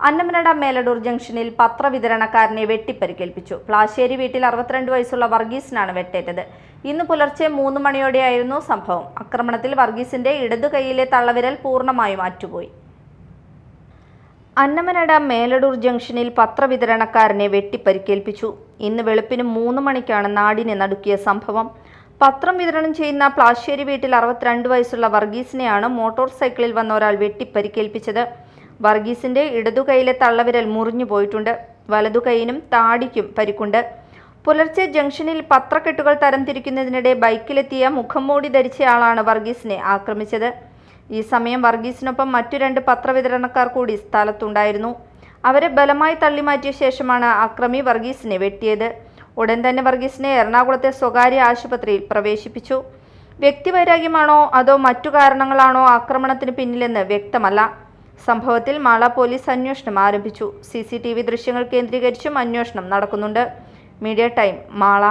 അന്നമനട മേലടൂർ ജംഗ്ഷനിൽ പത്രവിതരണക്കാരനെ വെട്ടിപ്പരിക്കേൽപ്പിച്ചു. പ്ലാശ്ശേരി വീട്ടിൽ 62 വയസ്സുള്ള വർഗീസിനാണ് വെട്ടേറ്റത്. ഇന്ന് പുലർച്ചെ 3 മണിയോടെയായിരുന്നു സംഭവം. ആക്രമണത്തിൽ വർഗീസിന്റെ ഇടതു കൈയിലെ തള്ളവിരൽ പൂർണ്ണമായും അറ്റുപോയി. അന്നമനട മേലടൂർ ജംഗ്ഷനിൽ പത്രവിതരണക്കാരനെ വെട്ടിപ്പരിക്കേൽപ്പിച്ചു. ഇന്ന് വെളുപ്പിന് 3 മണിക്കാണ് നാടിനെ നടുക്കിയ സംഭവം. പത്രം വിതരണം ചെയ്യുന്ന പ്ലാശ്ശേരി വീട്ടിൽ 62 വയസ്സുള്ള വർഗീസിനെയാണ് മോട്ടോർ സൈക്കിളിൽ വന്ന ഒരാൾ വെട്ടിപ്പരിക്കേൽപ്പിച്ചത്. വർഗീസിന്റെ ഇടതു കൈയിലെ തള്ളവിരൽ മുറിഞ്ഞു പോയിട്ടുണ്ട്. വലതു കൈയിനും താടിക്കും പരിക്കുണ്ട്. പുലർച്ചെ ജംഗ്ഷനിൽ പത്രക്കെട്ടുകൾ തരംതിരിക്കുന്നതിനിടെ ബൈക്കിലെത്തിയ മുഖംമൂടി ധരിച്ചയാളാണ് വർഗീസിനെ ആക്രമിച്ചത്. ഈ സമയം വർഗീസിനൊപ്പം മറ്റു 2 പത്രവിതരണക്കാർ കൂടി സ്ഥലത്തുണ്ടായിരുന്നു. അവരെ ബലമായി തള്ളിമാറ്റിയ ശേഷമാണ് അക്രമി വർഗീസിനെ വെട്ടിയത്. ഉടൻ തന്നെ വർഗീസിനെ എറണാകുളത്തെ സ്വകാര്യ ആശുപത്രിയിൽ പ്രവേശിപ്പിച്ചു. വ്യക്തിവൈരാഗ്യമാണോ അതോ മറ്റു കാരണങ്ങളാണോ ആക്രമണത്തിന് പിന്നിലെന്ന് വ്യക്തമല്ല. സംഭവത്തിൽ മാള പോലീസ് അന്വേഷണം ആരംഭിച്ചു. CCTV ദൃശ്യങ്ങൾ കേന്ദ്രീകരിച്ചും അന്വേഷണം നടക്കുന്നുണ്ട്. Media time, Mala.